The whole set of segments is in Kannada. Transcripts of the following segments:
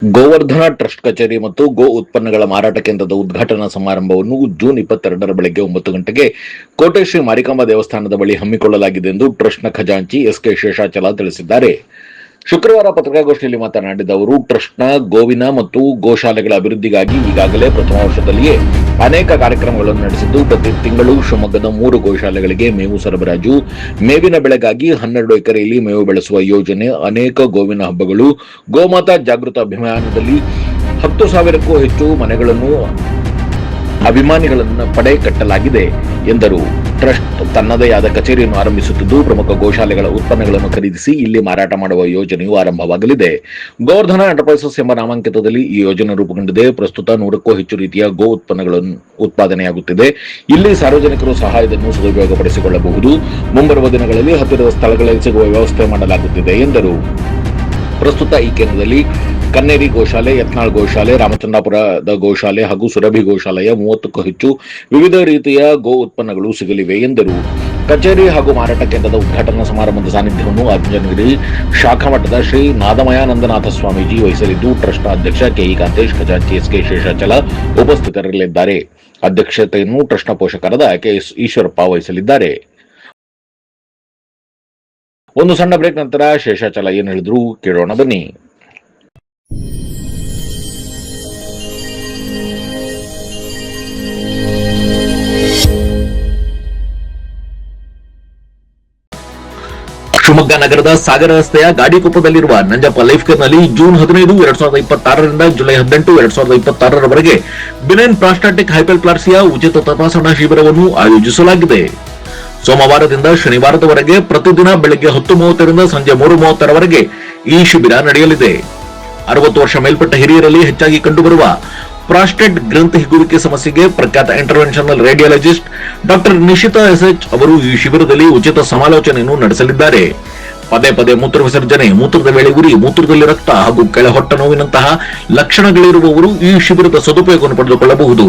ಗೋವರ್ಧನ ಟ್ರಸ್ಟ್ ಕಚೇರಿ ಮತ್ತು ಗೋ ಉತ್ಪನ್ನಗಳ ಮಾರಾಟ ಕೇಂದ್ರದ ಉದ್ಘಾಟನಾ ಸಮಾರಂಭವನ್ನು ಜೂನ್ 22ರ ಬೆಳಗ್ಗೆ 9 ಗಂಟೆಗೆ ಕೋಟೆ ಶ್ರೀ ಮಾರಿಕಾಂಬಾ ದೇವಸ್ಥಾನದ ಬಳಿ ಹಮ್ಮಿಕೊಳ್ಳಲಾಗಿದೆ ಎಂದು ಟ್ರಸ್ಟ್ನ ಖಜಾಂಚಿ ಎಸ್ಕೆ ಶೇಷಾಚಲ ತಿಳಿಸಿದ್ದಾರೆ. ಶುಕ್ರವಾರ ಪತ್ರಿಕಾಗೋಷ್ಠಿಯಲ್ಲಿ ಮಾತನಾಡಿದ ಅವರು, ಟ್ರಸ್ಟ್ನ ಗೋವಿನ ಮತ್ತು ಗೋಶಾಲೆಗಳ ಅಭಿವೃದ್ಧಿಗಾಗಿ ಈಗಾಗಲೇ ಪ್ರಥಮ ವರ್ಷದಲ್ಲಿಯೇ ಅನೇಕ ಕಾರ್ಯಕ್ರಮಗಳನ್ನು ನಡೆಸಿದ್ದು, ಪ್ರತಿ ತಿಂಗಳು ಶಿವಮೊಗ್ಗದ 3 ಗೋಶಾಲೆಗಳಿಗೆ ಮೇವು ಸರಬರಾಜು, ಮೇವಿನ ಬೆಳೆಗಾಗಿ 12 ಎಕರೆಯಲ್ಲಿ ಮೇವು ಬೆಳೆಸುವ ಯೋಜನೆ, ಅನೇಕ ಗೋವಿನ ಹಬ್ಬಗಳು, ಗೋಮಾತಾ ಜಾಗೃತ ಅಭಿಯಾನದಲ್ಲಿ 10,000ಕ್ಕೂ ಹೆಚ್ಚು ಮನೆಗಳನ್ನು ಅಭಿಮಾನಿಗಳನ್ನು ಪಡೆ ಕಟ್ಟಲಾಗಿದೆ ಎಂದರು. ಟ್ರಸ್ಟ್ ತನ್ನದೇ ಆದ ಕಚೇರಿಯನ್ನು ಆರಂಭಿಸುತ್ತಿದ್ದು, ಪ್ರಮುಖ ಗೋಶಾಲೆಗಳ ಉತ್ಪನ್ನಗಳನ್ನು ಖರೀದಿಸಿ ಇಲ್ಲಿ ಮಾರಾಟ ಮಾಡುವ ಯೋಜನೆಯು ಆರಂಭವಾಗಲಿದೆ. ಗೋವರ್ಧನ ಎಂಟರ್ಪ್ರೈಸಸ್ ಎಂಬ ನಾಮಾಂಕಿತದಲ್ಲಿ ಈ ಯೋಜನೆ ರೂಪುಗೊಂಡಿದೆ. ಪ್ರಸ್ತುತ 100ಕ್ಕೂ ಹೆಚ್ಚು ರೀತಿಯ ಗೋ ಉತ್ಪನ್ನಗಳನ್ನು ಉತ್ಪಾದನೆಯಾಗುತ್ತಿದೆ. ಇಲ್ಲಿ ಸಾರ್ವಜನಿಕರು ಸಹ ಇದನ್ನು ಸದುಪಯೋಗಪಡಿಸಿಕೊಳ್ಳಬಹುದು. ಮುಂಬರುವ ದಿನಗಳಲ್ಲಿ ಹತ್ತಿರದ ಸ್ಥಳಗಳಲ್ಲಿ ಸಿಗುವ ವ್ಯವಸ್ಥೆ ಮಾಡಲಾಗುತ್ತಿದೆ ಎಂದರು. ಪ್ರಸ್ತುತ ಈ ಕೇಂದ್ರದಲ್ಲಿ ಕನ್ನೇರಿ ಗೋಶಾಲೆ, ಯತ್ನಾಳ್ ಗೋಶಾಲೆ, ರಾಮಚಂದ್ರಾಪುರದ ಗೋಶಾಲೆ ಹಾಗೂ ಸುರಭಿ ಗೋಶಾಲೆಯ 30ಕ್ಕೂ ಹೆಚ್ಚು ವಿವಿಧ ರೀತಿಯ ಗೋ ಉತ್ಪನ್ನಗಳು ಸಿಗಲಿವೆ ಎಂದರು. ಕಚೇರಿ ಹಾಗೂ ಮಾರಾಟ ಕೇಂದ್ರದ ಉದ್ಘಾಟನಾ ಸಮಾರಂಭದ ಸಾನ್ನಿಧ್ಯವನ್ನು ಆಂಜನೇಯಗಿರಿ ಶಾಖಾಮಠದ ಶ್ರೀ ನಾದಮಯಾನಂದನಾಥ ಸ್ವಾಮೀಜಿ ವಹಿಸಲಿದ್ದು, ಟ್ರಸ್ಟ್ನ ಅಧ್ಯಕ್ಷ ಕೆಇ ಕಾಂತೇಶ್, ಖಜಾಂಚಿ ಎಸ್ಕೆ ಶೇಷಾಚಲ ಉಪಸ್ಥಿತರಿರಲಿದ್ದಾರೆ. ಅಧ್ಯಕ್ಷತೆಯನ್ನು ಟ್ರಸ್ಟ್ನ ಪೋಷಕರಾದ ಕೆಎಸ್ ಈಶ್ವರಪ್ಪ ವಹಿಸಲಿದ್ದಾರೆ. ಒಂದು ಸಣ್ಣ ಬ್ರೇಕ್ ನಂತರ ಶೇಷಾಚಲ ಏನು ಹೇಳಿದ್ರು ಕೇಳೋಣ ಬನ್ನಿ. ಶಿವಮೊಗ್ಗ ನಗರದ ಸಾಗರ ರಸ್ತೆಯ ಗಾಡಿಕೊಪ್ಪದಲ್ಲಿರುವ ನಂಜಪ್ಪ ಲೈಫ್ ಕೇರ್ನಲ್ಲಿ ಜೂನ್ 15, 2026ರಿಂದ ಜುಲೈ 18, 2026ರವರೆಗೆ ಬಿನೈನ್ ಪ್ರಾಸ್ಟಾಟಿಕ್ ಹೈಪರ್ಪ್ಲಾಸಿಯಾ ಉಚಿತ ತಪಾಸಣಾ ಶಿಬಿರವನ್ನು ಆಯೋಜಿಸಲಾಗಿದೆ. ಸೋಮವಾರದಿಂದ ಶನಿವಾರದವರೆಗೆ ಪ್ರತಿದಿನ ಬೆಳಗ್ಗೆ 10:30ರಿಂದ ಸಂಜೆ 3:30ರವರೆಗೆ ಈ ಶಿಬಿರ ನಡೆಯಲಿದೆ. 60 ವರ್ಷ ಮೇಲ್ಪಟ್ಟ ಹಿರಿಯರಲ್ಲಿ ಹೆಚ್ಚಾಗಿ ಕಂಡುಬರುವ ಪ್ರಾಸ್ಟೇಟ್ ಗ್ರಂಥಿ ಹಿಗ್ಗುವಿಕೆ ಸಮಸ್ಯೆಗೆ ಪ್ರಖ್ಯಾತ interventional radiologist doctor Nishita SH ಅವರು ಈ ಶಿಬಿರದಲ್ಲಿ ಉಚಿತ ಸಮಾಲೋಚನೆಯನ್ನು ನಡೆಸಲಿದ್ದಾರೆ. ಪದೇ ಪದೇ ಮೂತ್ರ ವಿಸರ್ಜನೆ, ಮೂತ್ರದ ವೇಳೆ ಉರಿ, ಮೂತ್ರದಲ್ಲಿ ರಕ್ತ ಹಾಗೂ ಕೆಳಹೊಟ್ಟ ನೋವಿನಂತಹ ಲಕ್ಷಣಗಳಿರುವವರು ಈ ಶಿಬಿರದ ಸದುಪಯೋಗವನ್ನು ಪಡೆದುಕೊಳ್ಳಬಹುದು.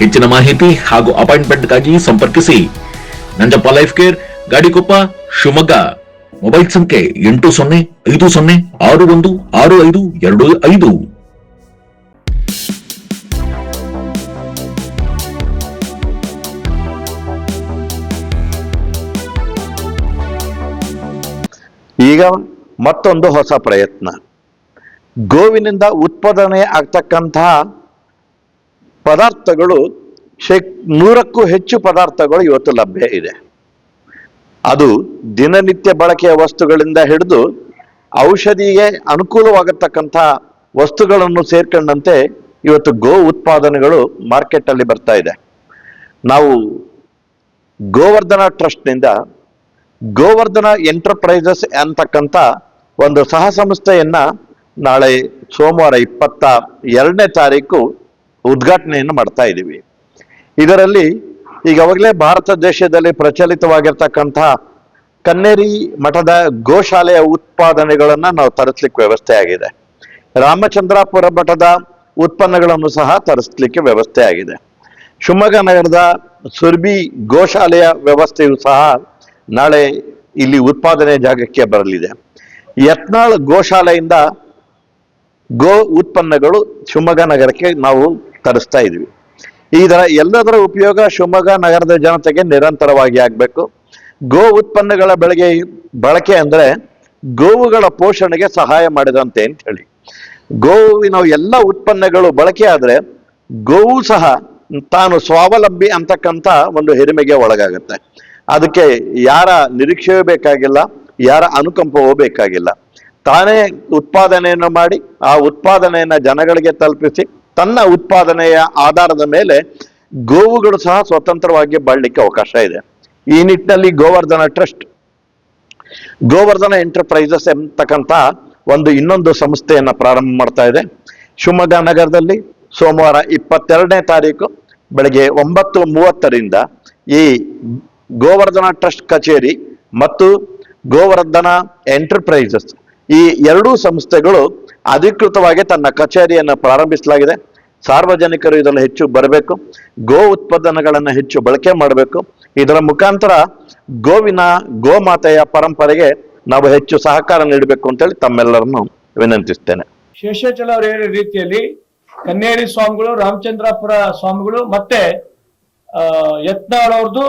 ಹೆಚ್ಚಿನ ಮಾಹಿತಿ ಹಾಗೂ ಅಪಾಯಿಂಟ್ಮೆಂಟ್ಗಾಗಿ ಸಂಪರ್ಕಿಸಿ Nanjappa life care, Gadikoppa, Shivamogga. Mobile ಸಂಖ್ಯೆ 8050616525. ಈಗ ಮತ್ತೊಂದು ಹೊಸ ಪ್ರಯತ್ನ. ಗೋವಿನಿಂದ ಉತ್ಪಾದನೆ ಆಗ್ತಕ್ಕಂತಹ ಪದಾರ್ಥಗಳು 100ಕ್ಕೂ ಹೆಚ್ಚು ಪದಾರ್ಥಗಳು ಇವತ್ತು ಲಭ್ಯ ಇದೆ. ಅದು ದಿನನಿತ್ಯ ಬಳಕೆಯ ವಸ್ತುಗಳಿಂದ ಹಿಡಿದು ಔಷಧಿಗೆ ಅನುಕೂಲವಾಗತಕ್ಕಂಥ ವಸ್ತುಗಳನ್ನು ಸೇರ್ಕೊಂಡಂತೆ ಇವತ್ತು ಗೋ ಉತ್ಪಾದನೆಗಳು ಮಾರ್ಕೆಟ್ ಅಲ್ಲಿ ಬರ್ತಾ ಇದೆ. ನಾವು ಗೋವರ್ಧನ ಟ್ರಸ್ಟ್ನಿಂದ ಗೋವರ್ಧನ ಎಂಟರ್ಪ್ರೈಸಸ್ ಅಂತಕ್ಕಂಥ ಒಂದು ಸಹ ಸಂಸ್ಥೆಯನ್ನ ನಾಳೆ ಸೋಮವಾರ 22ನೇ ತಾರೀಕು ಉದ್ಘಾಟನೆಯನ್ನು ಮಾಡ್ತಾ ಇದ್ದೀವಿ. ಇದರಲ್ಲಿ ಈಗಾಗಲೇ ಭಾರತ ದೇಶದಲ್ಲಿ ಪ್ರಚಲಿತವಾಗಿರ್ತಕ್ಕಂತಹ ಕನ್ನೇರಿ ಮಠದ ಗೋಶಾಲೆಯ ಉತ್ಪಾದನೆಗಳನ್ನ ನಾವು ತರಿಸ್ಲಿಕ್ಕೆ ವ್ಯವಸ್ಥೆ ಆಗಿದೆ. ರಾಮಚಂದ್ರಾಪುರ ಮಠದ ಉತ್ಪನ್ನಗಳನ್ನು ಸಹ ತರಿಸ್ಲಿಕ್ಕೆ ವ್ಯವಸ್ಥೆ ಆಗಿದೆ. ಶಿವಮೊಗ್ಗ ನಗರದ ಸುರಭಿ ಗೋಶಾಲೆಯ ವ್ಯವಸ್ಥೆಯು ಸಹ ನಾಳೆ ಇಲ್ಲಿ ಉತ್ಪಾದನೆ ಜಾಗಕ್ಕೆ ಬರಲಿದೆ. ಯತ್ನಾಳ್ ಗೋಶಾಲೆಯಿಂದ ಗೋ ಉತ್ಪನ್ನಗಳು ಶಿವಮೊಗ್ಗ ನಗರಕ್ಕೆ ನಾವು ತರಿಸ್ತಾ ಇದ್ವಿ. ಇದರ ಎಲ್ಲದರ ಉಪಯೋಗ ಶಿವಮೊಗ್ಗ ನಗರದ ಜನತೆಗೆ ನಿರಂತರವಾಗಿ ಆಗಬೇಕು. ಗೋ ಉತ್ಪನ್ನಗಳ ಬಳಕೆ ಅಂದ್ರೆ ಗೋವುಗಳ ಪೋಷಣೆಗೆ ಸಹಾಯ ಮಾಡಿದಂತೆ ಅಂತ ಹೇಳಿ. ಗೋವಿನ ಎಲ್ಲ ಉತ್ಪನ್ನಗಳು ಬಳಕೆ ಆದ್ರೆ ಗೋವು ಸಹ ತಾನು ಸ್ವಾವಲಂಬಿ ಅಂತಕ್ಕಂಥ ಒಂದು ಹಿರಿಮೆಗೆ ಒಳಗಾಗುತ್ತೆ. ಅದಕ್ಕೆ ಯಾರ ನಿರೀಕ್ಷೆಯೂ ಬೇಕಾಗಿಲ್ಲ, ಯಾರ ಅನುಕಂಪವೂ ಬೇಕಾಗಿಲ್ಲ. ತಾನೇ ಉತ್ಪಾದನೆಯನ್ನು ಮಾಡಿ ಆ ಉತ್ಪಾದನೆಯನ್ನ ಜನಗಳಿಗೆ ತಲುಪಿಸಿ ತನ್ನ ಉತ್ಪಾದನೆಯ ಆಧಾರದ ಮೇಲೆ ಗೋವುಗಳು ಸಹ ಸ್ವತಂತ್ರವಾಗಿ ಬಾಳ್ಲಿಕ್ಕೆ ಅವಕಾಶ ಇದೆ. ಈ ನಿಟ್ಟಿನಲ್ಲಿ ಗೋವರ್ಧನ ಟ್ರಸ್ಟ್ ಗೋವರ್ಧನ ಎಂಟರ್ಪ್ರೈಸಸ್ ಎಂಬತಕ್ಕಂಥ ಇನ್ನೊಂದು ಸಂಸ್ಥೆಯನ್ನ ಪ್ರಾರಂಭ ಮಾಡ್ತಾ ಇದೆ. ಶಿವಮೊಗ್ಗ ನಗರದಲ್ಲಿ ಸೋಮವಾರ 22ನೇ ತಾರೀಕು ಬೆಳಗ್ಗೆ 9:30ರಿಂದ ಈ ಗೋವರ್ಧನ ಟ್ರಸ್ಟ್ ಕಚೇರಿ ಮತ್ತು ಗೋವರ್ಧನ ಎಂಟರ್ಪ್ರೈಸಸ್ ಈ ಎರಡೂ ಸಂಸ್ಥೆಗಳು ಅಧಿಕೃತವಾಗಿ ತನ್ನ ಕಚೇರಿಯನ್ನು ಪ್ರಾರಂಭಿಸಲಾಗಿದೆ. ಸಾರ್ವಜನಿಕರು ಇದರಲ್ಲಿ ಹೆಚ್ಚು ಬರಬೇಕು, ಗೋ ಉತ್ಪಾದನೆಗಳನ್ನು ಹೆಚ್ಚು ಬಳಕೆ ಮಾಡಬೇಕು. ಇದರ ಮುಖಾಂತರ ಗೋಮಾತೆಯ ಪರಂಪರೆಗೆ ನಾವು ಹೆಚ್ಚು ಸಹಕಾರ ನೀಡಬೇಕು ಅಂತೇಳಿ ತಮ್ಮೆಲ್ಲರನ್ನು ವಿನಂತಿಸ್ತೇನೆ. ಶೇಷಾಚಲ ಅವರು ಹೇಳಿದ ರೀತಿಯಲ್ಲಿ ಕನ್ನೇರಿ ಸ್ವಾಮಿಗಳು, ರಾಮಚಂದ್ರಾಪುರ ಸ್ವಾಮಿಗಳು ಮತ್ತೆ ಯತ್ನಾಳ್ ಅವ್ರದ್ದು,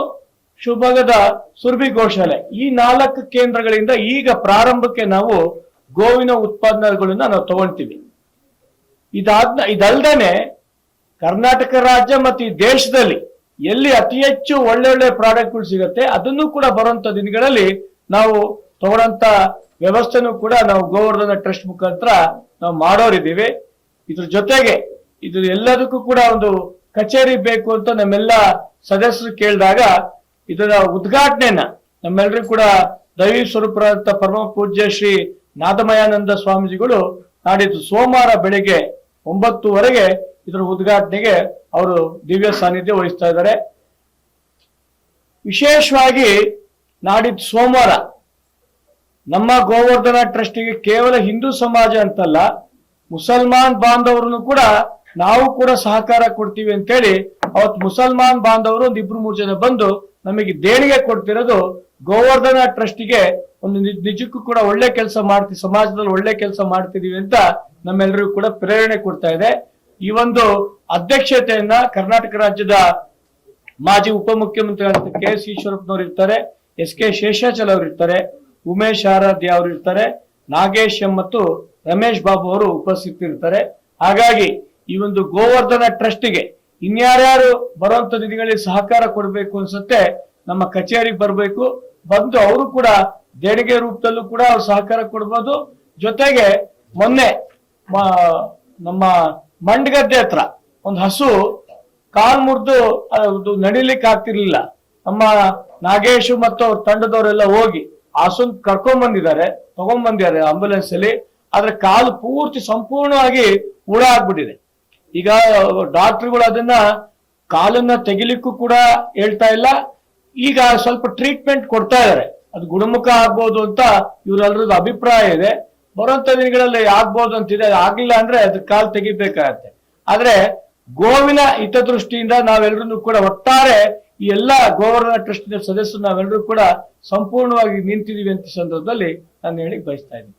ಶಿವಮೊಗ್ಗದ ಸುರಭಿ ಗೋಶಾಲೆ, ಈ 4 ಕೇಂದ್ರಗಳಿಂದ ಈಗ ಪ್ರಾರಂಭಕ್ಕೆ ನಾವು ಗೋವಿನ ಉತ್ಪನ್ನಗಳನ್ನ ನಾವು ತಗೊಳ್ತೀವಿ. ಇದಲ್ದೇನೆ ಕರ್ನಾಟಕ ರಾಜ್ಯ ಮತ್ತು ಈ ದೇಶದಲ್ಲಿ ಎಲ್ಲಿ ಅತಿ ಹೆಚ್ಚು ಒಳ್ಳೆ ಪ್ರಾಡಕ್ಟ್ಗಳು ಸಿಗುತ್ತೆ ಅದನ್ನು ಕೂಡ ಬರುವಂತ ದಿನಗಳಲ್ಲಿ ನಾವು ತಗೊಳ್ಳಂತ ವ್ಯವಸ್ಥೆನೂ ಕೂಡ ನಾವು ಗೋವರ್ಧನ ಟ್ರಸ್ಟ್ ಮುಖಾಂತರ ನಾವು ಮಾಡೋರಿದ್ದೀವಿ. ಇದ್ರ ಜೊತೆಗೆ ಇದು ಎಲ್ಲದಕ್ಕೂ ಕೂಡ ಒಂದು ಕಚೇರಿ ಬೇಕು ಅಂತ ನಮ್ಮೆಲ್ಲ ಸದಸ್ಯರು ಕೇಳಿದಾಗ ಇದರ ಉದ್ಘಾಟನೆಯನ್ನ ನಮ್ಮೆಲ್ಲರಿಗೂ ಕೂಡ ದೈವಿ ಸ್ವರೂಪರಾದಂತ ಪರಮ ಪೂಜ್ಯ ಶ್ರೀ ನಾದಮಯಾನಂದ ಸ್ವಾಮೀಜಿಗಳು ನಾಡಿದ್ದು ಸೋಮವಾರ ಬೆಳಿಗ್ಗೆ 9:00 ಇದರ ಉದ್ಘಾಟನೆಗೆ ಅವರು ದಿವ್ಯ ಸಾನ್ನಿಧ್ಯ ವಹಿಸ್ತಾ ಇದ್ದಾರೆ. ವಿಶೇಷವಾಗಿ ನಾಡಿದ್ದು ಸೋಮವಾರ ನಮ್ಮ ಗೋವರ್ಧನ ಟ್ರಸ್ಟಿಗೆ ಕೇವಲ ಹಿಂದೂ ಸಮಾಜ ಅಂತಲ್ಲ, ಮುಸಲ್ಮಾನ್ ಬಾಂಧವರನ್ನು ಕೂಡ ನಾವು ಕೂಡ ಸಹಕಾರ ಕೊಡ್ತೀವಿ ಅಂತೇಳಿ ಅವತ್ತು ಮುಸಲ್ಮಾನ್ ಬಾಂಧವರು 1-2-3 ಜನ ಬಂದು ನಮಗೆ ದೇಣಿಗೆ ಕೊಡ್ತಿರೋದು ಗೋವರ್ಧನ ಟ್ರಸ್ಟಿಗೆ ಒಂದು ನಿಜಕ್ಕೂ ಕೂಡ ಒಳ್ಳೆ ಕೆಲಸ ಮಾಡ್ತೀವಿ, ಸಮಾಜದಲ್ಲಿ ಒಳ್ಳೆ ಕೆಲಸ ಮಾಡ್ತಿದೀವಿ ಅಂತ ನಮ್ಮೆಲ್ಲರಿಗೂ ಕೂಡ ಪ್ರೇರಣೆ ಕೊಡ್ತಾ ಇದೆ. ಈ ಒಂದು ಅಧ್ಯಕ್ಷತೆಯನ್ನ ಕರ್ನಾಟಕ ರಾಜ್ಯದ ಮಾಜಿ ಉಪಮುಖ್ಯಮಂತ್ರಿ KS ಈಶ್ವರಪ್ಪನವರು ಇರ್ತಾರೆ, SK ಶೇಷಾಚಲ ಅವರು ಇರ್ತಾರೆ, ಉಮೇಶ್ ಆರಾಧ್ಯ ಅವರು ಇರ್ತಾರೆ, ನಾಗೇಶ್ ಎಂ ಮತ್ತು ರಮೇಶ್ ಬಾಬು ಅವರು ಉಪಸ್ಥಿತರಿರ್ತಾರೆ. ಹಾಗಾಗಿ ಈ ಒಂದು ಗೋವರ್ಧನ ಟ್ರಸ್ಟಿಗೆ ಇನ್ಯಾರ್ಯಾರು ಬರುವಂತ ದಿನಗಳಲ್ಲಿ ಸಹಕಾರ ಕೊಡಬೇಕು ಅನ್ಸುತ್ತೆ, ನಮ್ಮ ಕಚೇರಿಗೆ ಬರಬೇಕು, ಬಂದು ಅವರು ಕೂಡ ದೇಣಿಗೆ ರೂಪದಲ್ಲೂ ಕೂಡ ಅವ್ರು ಸಹಕಾರ ಕೊಡ್ಬೋದು. ಜೊತೆಗೆ ಮೊನ್ನೆ ನಮ್ಮ ಮಂಡಗದ್ದೆ ಹತ್ರ ಒಂದು ಹಸು ಕಾಲ್ ಮುರಿದು ನಡಿಲಿಕ್ಕೆ ಆಗ್ತಿರ್ಲಿಲ್ಲ. ನಮ್ಮ ನಾಗೇಶು ಮತ್ತು ಅವ್ರ ತಂಡದವರೆಲ್ಲ ಹೋಗಿ ಹಸುನ್ ತಗೊಂಡ್ಬಂದಿದ್ದಾರೆ ಆಂಬುಲೆನ್ಸ್ ಅಲ್ಲಿ. ಆದ್ರೆ ಕಾಲು ಪೂರ್ತಿ ಸಂಪೂರ್ಣವಾಗಿ ಹುಳ ಆಗ್ಬಿಟ್ಟಿದೆ. ಈಗ ಡಾಕ್ಟರ್ಗಳು ಅದನ್ನ ಕಾಲನ್ನ ತೆಗಿಲಿಕ್ಕೂ ಕೂಡ ಹೇಳ್ತಾ ಇಲ್ಲ. ಈಗ ಸ್ವಲ್ಪ ಟ್ರೀಟ್ಮೆಂಟ್ ಕೊಡ್ತಾ ಇದಾರೆ, ಅದು ಗುಣಮುಖ ಆಗ್ಬೋದು ಅಂತ ಇವರೆಲ್ಲರದ್ದು ಅಭಿಪ್ರಾಯ ಇದೆ. ಬರುವಂತ ದಿನಗಳಲ್ಲಿ ಆಗ್ಬೋದು ಅಂತಿದೆ. ಆಗ್ಲಿಲ್ಲ ಅಂದ್ರೆ ಅದ್ರ ಕಾಲು ತೆಗಿಬೇಕಾಗತ್ತೆ. ಆದ್ರೆ ಗೋವಿನ ಹಿತದೃಷ್ಟಿಯಿಂದ ನಾವೆಲ್ಲರೂ ಕೂಡ ಒಟ್ಟಾರೆ ಈ ಎಲ್ಲಾ ಗೋವರ್ಧನ ಟ್ರಸ್ಟ್ ಸದಸ್ಯರು ನಾವೆಲ್ಲರೂ ಕೂಡ ಸಂಪೂರ್ಣವಾಗಿ ನಿಂತಿದೀವಿ ಅಂತ ಸಂದರ್ಭದಲ್ಲಿ ನಾನು ಹೇಳಿ ಬಯಸ್ತಾ ಇದ್ದೀನಿ.